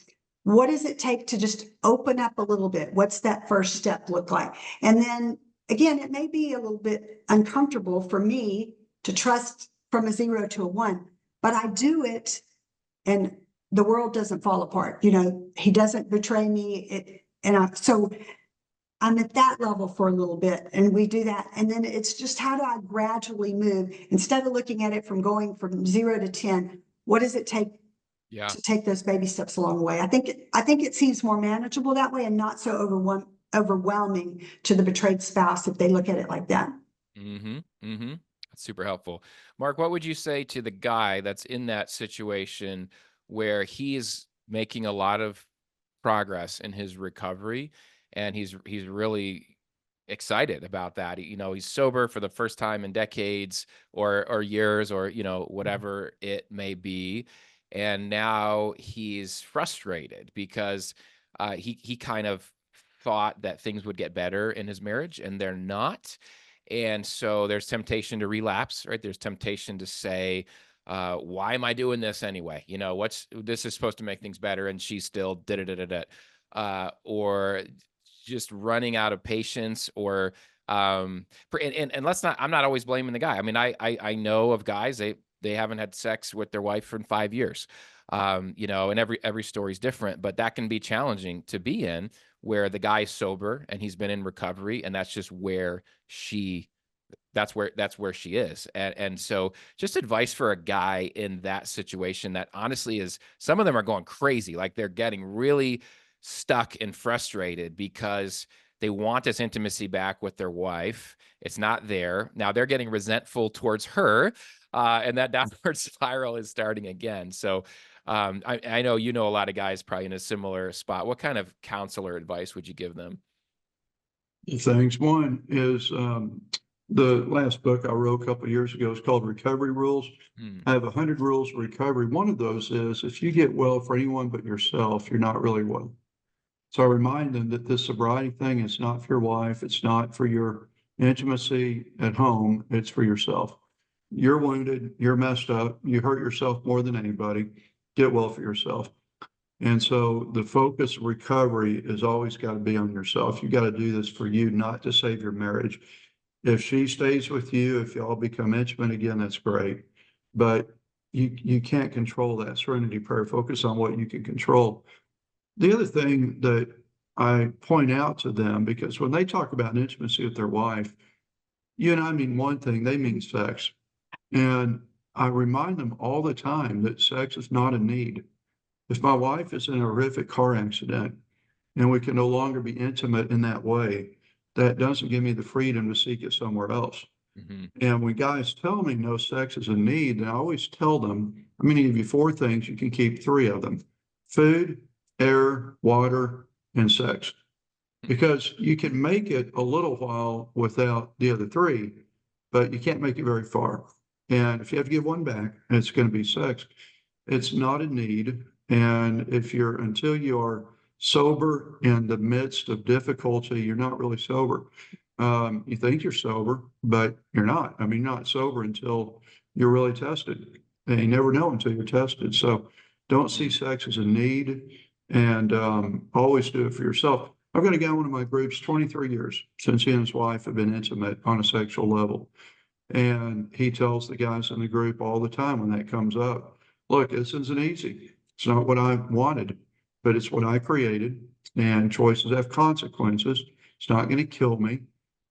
what does it take to just open up a little bit? What's that first step look like? And then again, it may be a little bit uncomfortable for me to trust from a 0 to a 1, but I do it and the world doesn't fall apart. You know, he doesn't betray me. So I'm at that level for a little bit and we do that. And then it's just, how do I gradually move instead of looking at it from going from 0 to 10? What does it take to take those baby steps along the way? I think it seems more manageable that way and not so overwhelming to the betrayed spouse if they look at it like that. Mm-hmm. Mm-hmm. That's super helpful. Mark, what would you say to the guy that's in that situation where he's making a lot of progress in his recovery and he's really excited about that? You know, he's sober for the first time in decades or years or, you know, whatever it may be. And now he's frustrated because he kind of thought that things would get better in his marriage and they're not. And so there's temptation to relapse, right? There's temptation to say, why am I doing this anyway? You know, this is supposed to make things better and she's still da-da-da-da-da. Or just running out of patience or, and let's not, I'm not always blaming the guy. I mean, I know of guys, they haven't had sex with their wife in 5 years. You know, and every story is different, but that can be challenging to be in where the guy's sober and he's been in recovery and that's just where that's where she is. And so just advice for a guy in that situation that honestly is, some of them are going crazy. Like they're getting really stuck and frustrated because they want this intimacy back with their wife. It's not there. Now they're getting resentful towards her. And that downward spiral is starting again. So I know, you know, a lot of guys probably in a similar spot. What kind of counselor advice would you give them? Thanks. One is the last book I wrote a couple of years ago is called Recovery Rules. I have 100 rules of recovery. One of those is if you get well for anyone but yourself, you're not really well. So I remind them that this sobriety thing is not for your wife. It's not for your intimacy at home. It's for yourself. You're wounded. You're messed up. You hurt yourself more than anybody. Get well for yourself. And so the focus of recovery is always got to be on yourself. You got to do this for you, not to save your marriage. If she stays with you, if y'all become intimate again, that's great. But you can't control that. Serenity prayer, focus on what you can control. The other thing that I point out to them, because when they talk about intimacy with their wife, you and I mean one thing, they mean sex. And I remind them all the time that sex is not a need. If my wife is in a horrific car accident and we can no longer be intimate in that way, that doesn't give me the freedom to seek it somewhere else. Mm-hmm. And when guys tell me no sex is a need, then I always tell them, I'm going to give you 4 things. You can keep 3 of them: food, air, water, and sex. Because you can make it a little while without the other 3, but you can't make it very far. And if you have to give one back, it's going to be sex. It's not a need. And until you are sober in the midst of difficulty, you're not really sober. You think you're sober, but you're not. I mean, you're not sober until you're really tested. And you never know until you're tested. So don't see sex as a need, and always do it for yourself. I've got a guy in one of my groups, 23 years since he and his wife have been intimate on a sexual level. And he tells the guys in the group all the time when that comes up, look, this isn't easy. It's not what I wanted, but it's what I created, and choices have consequences. It's not going to kill me,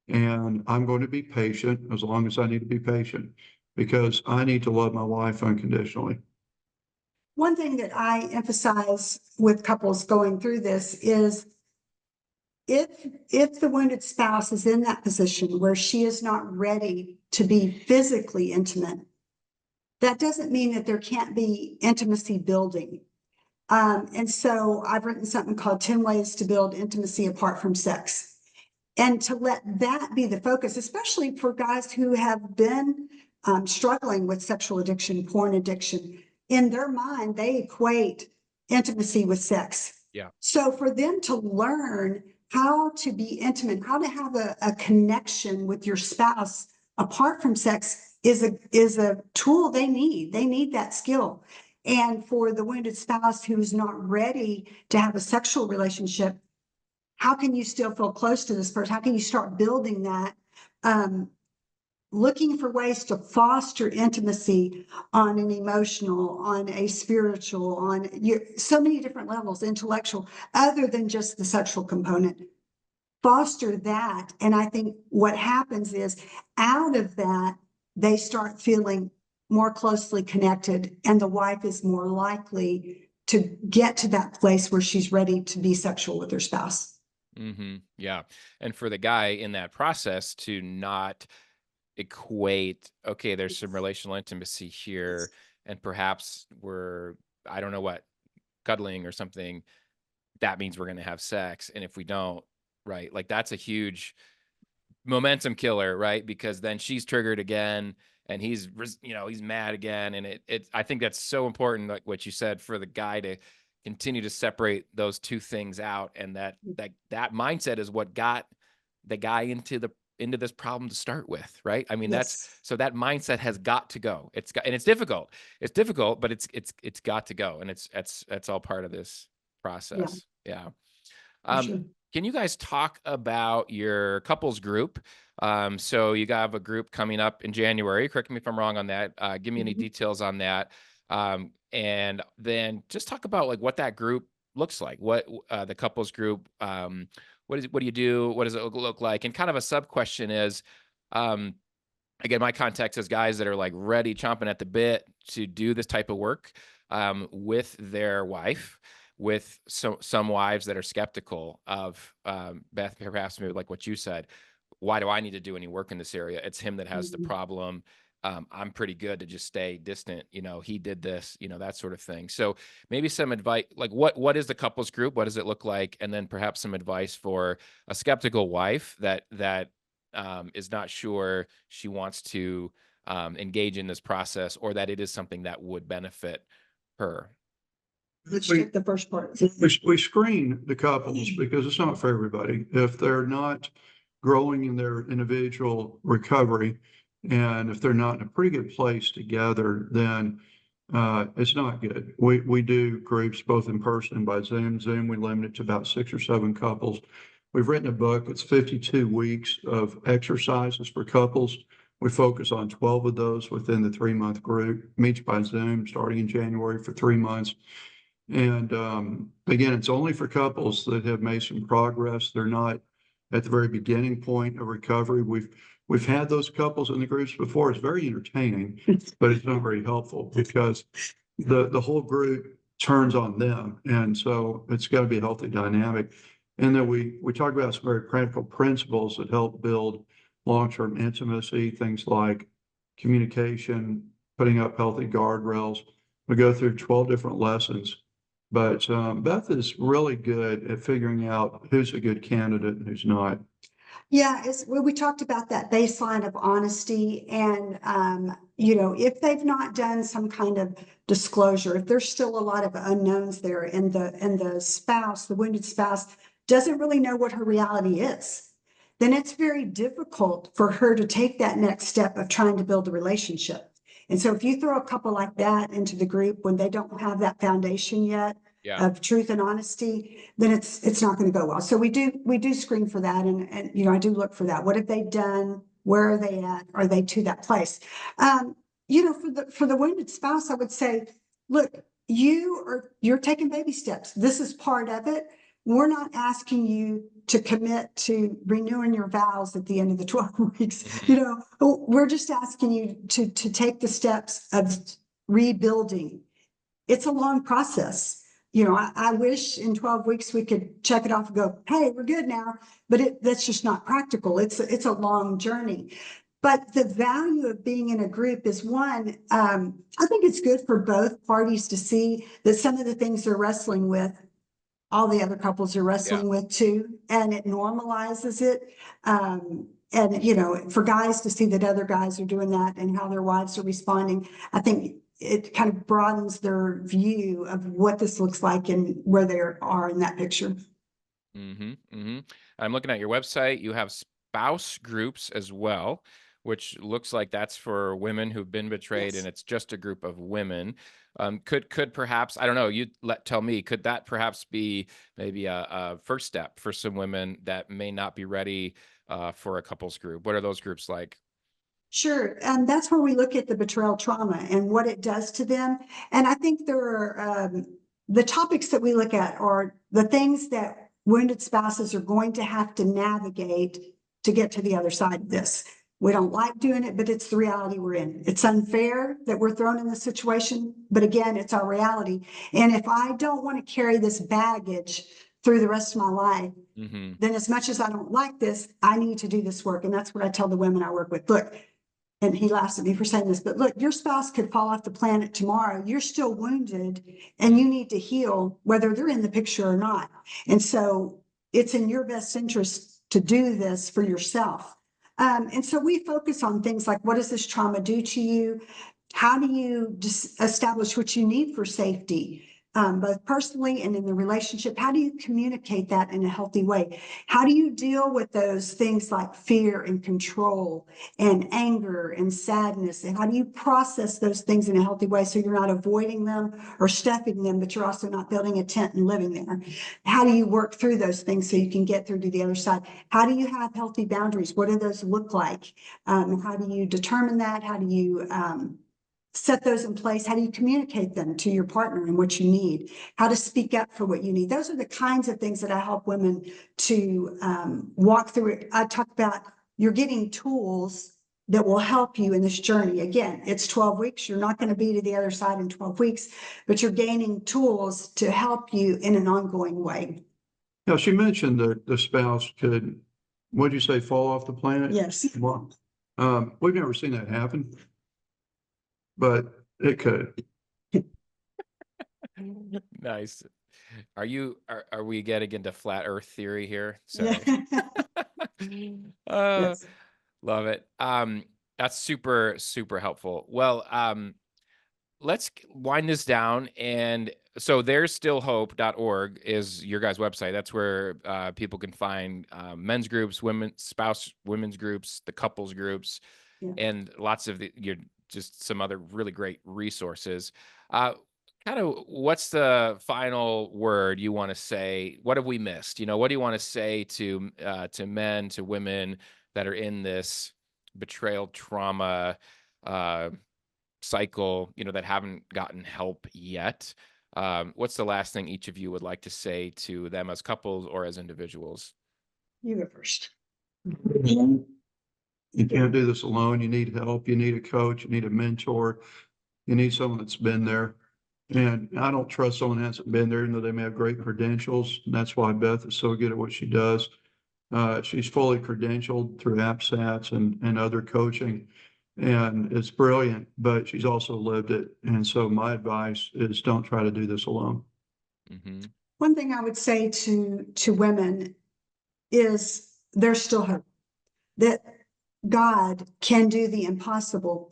and I'm going to be patient as long as I need to be patient, because I need to love my wife unconditionally. One thing that I emphasize with couples going through this is if the wounded spouse is in that position where she is not ready to be physically intimate, that doesn't mean that there can't be intimacy building. And so I've written something called 10 Ways to Build Intimacy Apart from Sex. And to let that be the focus, especially for guys who have been struggling with sexual addiction, porn addiction. In their mind, they equate intimacy with sex. Yeah. So for them to learn how to be intimate, how to have a connection with your spouse apart from sex is a tool they need. They need that skill. And for the wounded spouse who's not ready to have a sexual relationship, how can you still feel close to this person? How can you start building that? Looking for ways to foster intimacy on an emotional, on a spiritual, on so many different levels, intellectual, other than just the sexual component. Foster that. And I think what happens is out of that, they start feeling more closely connected, and the wife is more likely to get to that place where she's ready to be sexual with her spouse. Yeah. And for the guy in that process to not equate, okay, there's some relational intimacy here, and perhaps we're, I don't know what, cuddling or something, that means we're going to have sex. And if we don't, right, like that's a huge momentum killer, right? Because then she's triggered again, and he's, he's mad again. And I think that's so important, like what you said, for the guy to continue to separate those two things out. And that mindset is what got the guy into this problem to start with, right? I mean, so that mindset has got to go. And it's difficult. It's difficult, but it's got to go. And that's all part of this process. Yeah. Sure. Can you guys talk about your couples group? So you have a group coming up in January. Correct me if I'm wrong on that. Give me any details on that. And then just talk about like what that group looks like, what the couples group, what do you do? What does it look like? And kind of a sub question is, again, my context is guys that are like ready, chomping at the bit to do this type of work with their wife, with some wives that are skeptical of, Beth, perhaps maybe like what you said, why do I need to do any work in this area? It's him that has the problem. I'm pretty good to just stay distant. He did this, that sort of thing. So maybe some advice, like what is the couples group? What does it look like? And then perhaps some advice for a skeptical wife that is not sure she wants to engage in this process, or that it is something that would benefit her. Let's check the first part. We screen the couples because it's not for everybody. If they're not growing in their individual recovery, and if they're not in a pretty good place together, then it's not good. We do groups both in person and by Zoom. Zoom, we limit it to about 6 or 7 couples. We've written a book. It's 52 weeks of exercises for couples. We focus on 12 of those within the 3-month group, meets by Zoom starting in January for 3 months. And again, it's only for couples that have made some progress. They're not at the very beginning point of recovery. We've had those couples in the groups before. It's very entertaining, but it's not very helpful because the whole group turns on them. And so it's got to be a healthy dynamic. And then we talk about some very practical principles that help build long-term intimacy, things like communication, putting up healthy guardrails. We go through 12 different lessons. But Beth is really good at figuring out who's a good candidate and who's not. Yeah, we talked about that baseline of honesty, and if they've not done some kind of disclosure, if there's still a lot of unknowns there, and the spouse, the wounded spouse, doesn't really know what her reality is, then it's very difficult for her to take that next step of trying to build a relationship. And so if you throw a couple like that into the group when they don't have that foundation yet of truth and honesty, then it's not going to go well. So we do screen for that. And I do look for that. What have they done? Where are they at? Are they to that place? For the wounded spouse, I would say, look, you're taking baby steps. This is part of it. We're not asking you to commit to renewing your vows at the end of the 12 weeks. We're just asking you to take the steps of rebuilding. It's a long process. I wish in 12 weeks we could check it off and go, hey, we're good now, but that's just not practical. It's a long journey. But the value of being in a group is one, I think it's good for both parties to see that some of the things they're wrestling with, all the other couples are wrestling with too, and it normalizes it. And for guys to see that other guys are doing that and how their wives are responding, I think it kind of broadens their view of what this looks like and where they are in that picture. I'm looking at your website. You have spouse groups as well, which looks like that's for women who've been betrayed, Yes. and it's just a group of women. Could perhaps, I don't know, tell me, could that perhaps be maybe a first step for some women that may not be ready for a couples group? What are those groups like? Sure. And that's where we look at the betrayal trauma and what it does to them. And I think there are the topics that we look at are the things that wounded spouses are going to have to navigate to get to the other side of this. We don't like doing it, but it's the reality we're in. It's unfair that we're thrown in this situation, but again, it's our reality. And if I don't want to carry this baggage through the rest of my life, then as much as I don't like this, I need to do this work. And that's what I tell the women I work with. Look, and he laughs at me for saying this, but look, your spouse could fall off the planet tomorrow. You're still wounded and you need to heal whether they're in the picture or not. And so it's in your best interest to do this for yourself. And so we focus on things like, what does this trauma do to you? How do you establish what you need for safety? Both personally and in the relationship, how do you communicate that in a healthy way? How do you deal with those things like fear and control and anger and sadness? And how do you process those things in a healthy way so you're not avoiding them or stuffing them, but you're also not building a tent and living there? How do you work through those things so you can get through to the other side? How do you have healthy boundaries? What do those look like? How do you determine that? How do you set those in place? How do you communicate them to your partner and what you need? How to speak up for what you need? Those are the kinds of things that I help women to walk through it. I talk about you're getting tools that will help you in this journey. Again, it's 12 weeks. You're not going to be to the other side in 12 weeks, but you're gaining tools to help you in an ongoing way. Now, she mentioned that the spouse could, what'd you say, fall off the planet? Yes. Well, we've never seen that happen, but it could. Nice. Are we getting into flat earth theory here? Sorry. Yes. Love it. That's super, super helpful. Well, let's wind this down. And so there's stillhope.org is your guys' website. That's where people can find men's groups, women's groups, the couples groups, and lots of just some other really great resources. Kind of what's the final word you want to say? What have we missed? What do you want to say to men, to women that are in this betrayal trauma cycle, that haven't gotten help yet? What's the last thing each of you would like to say to them as couples or as individuals? You go first. You can't do this alone. You need help. You need a coach. You need a mentor. You need someone that's been there. And I don't trust someone that hasn't been there, even though they may have great credentials. And that's why Beth is so good at what she does. She's fully credentialed through APSATs and other coaching. And it's brilliant, but she's also lived it. And so my advice is don't try to do this alone. Mm-hmm. One thing I would say to women is there's still hope that God can do the impossible.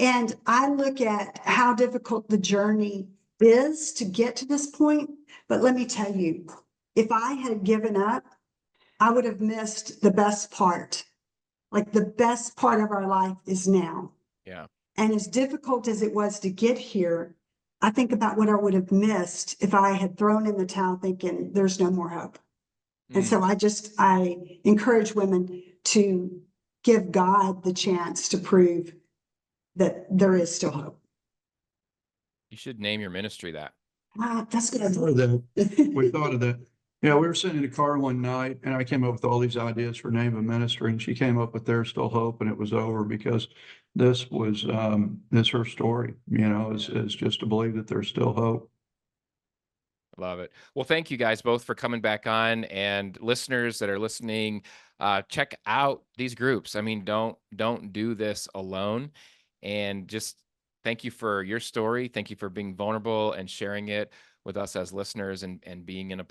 And I look at how difficult the journey is to get to this point. But let me tell you, if I had given up, I would have missed the best part. Like the best part of our life is now. Yeah. And as difficult as it was to get here, I think about what I would have missed if I had thrown in the towel thinking there's no more hope. And so I encourage women to give God the chance to prove that there is still hope. You should name your ministry that. That's good. We thought of that. Yeah, we were sitting in a car one night and I came up with all these ideas for name of ministry, and she came up with There's Still Hope, and it was over because this was this her story, is just to believe that there's still hope. Love it. Well, thank you guys both for coming back on, and listeners that are listening, check out these groups. I mean, don't do this alone, and just thank you for your story. Thank you for being vulnerable and sharing it with us as listeners, and being in a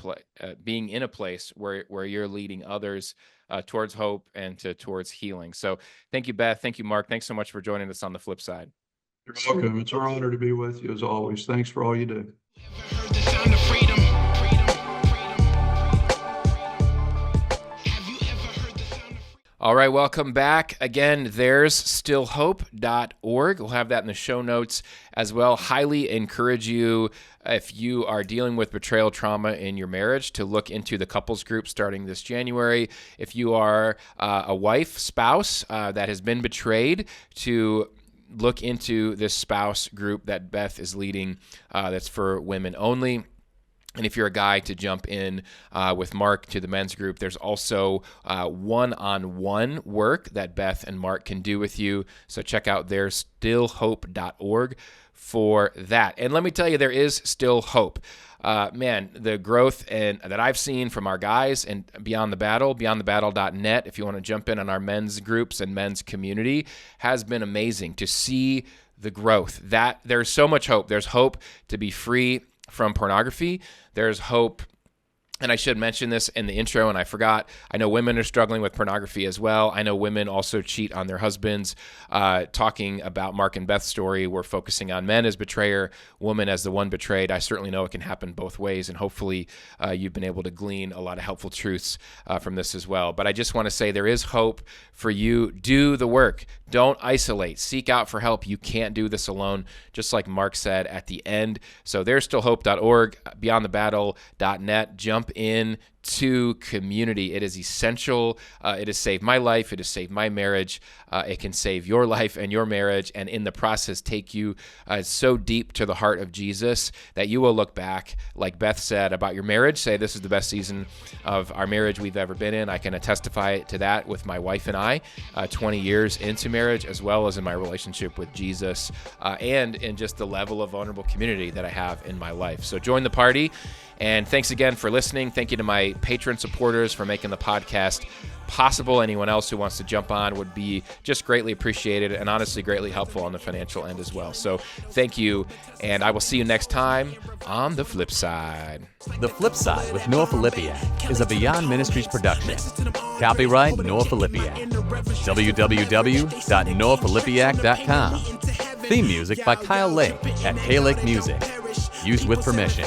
place where you're leading others towards hope and towards healing. So thank you, Beth. Thank you, Mark. Thanks so much for joining us on the flip side. You're welcome. It's our honor to be with you as always. Thanks for all you do. Heard the sound of freedom. Have you ever heard the sound of freedom? All right, welcome back. Again, there's stillhope.org. We'll have that in the show notes as well. Highly encourage you, if you are dealing with betrayal trauma in your marriage, to look into the couples group starting this January. If you are a wife, spouse that has been betrayed, to look into this spouse group that Beth is leading that's for women only. And if you're a guy, to jump in with Mark to the men's group. There's also one-on-one work that Beth and Mark can do with you. So check out their stillhope.org for that. And let me tell you, there is still hope. Man, the growth that I've seen from our guys and Beyond the Battle, beyondthebattle.net, if you want to jump in on our men's groups and men's community, has been amazing to see the growth. That there's so much hope. There's hope to be free from pornography. There's hope, and I should mention this in the intro, and I forgot. I know women are struggling with pornography as well. I know women also cheat on their husbands. Talking about Mark and Beth's story, we're focusing on men as betrayer, woman as the one betrayed. I certainly know it can happen both ways, and hopefully you've been able to glean a lot of helpful truths from this as well. But I just want to say there is hope for you. Do the work. Don't isolate. Seek out for help. You can't do this alone, just like Mark said at the end. So there's stillhope.org, beyondthebattle.net. Jump in to community. It is essential. It has saved my life. It has saved my marriage. It can save your life and your marriage, and in the process take you so deep to the heart of Jesus that you will look back, like Beth said about your marriage, say, this is the best season of our marriage we've ever been in. I can testify to that with my wife and I, 20 years into marriage, as well as in my relationship with Jesus, and in just the level of vulnerable community that I have in my life. So join the party. And thanks again for listening. Thank you to my patron supporters for making the podcast possible. Anyone else who wants to jump on would be just greatly appreciated, and honestly greatly helpful on the financial end as well. So thank you, and I will see you next time on The Flip Side. The Flip Side with Noah Filipiak is a Beyond Ministries production. Copyright Noah Filipiak. www.noahfilipiak.com. Theme music by Kyle Lake at K-Lake Music. Used with permission.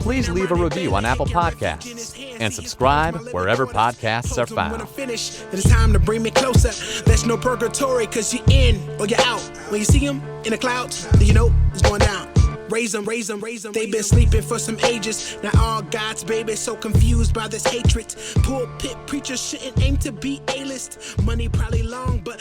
Please leave a review on Apple Podcasts and subscribe wherever podcasts are found. It's time to bring me closer. There's no purgatory, cause you're in or you're out. When you see them in the clouds, then you know it's going down. Raise them, raise them, raise them. They've been sleeping for some ages. Now all God's babies so confused by this hatred. Pulpit preachers shouldn't aim to be A-list. Money probably long, but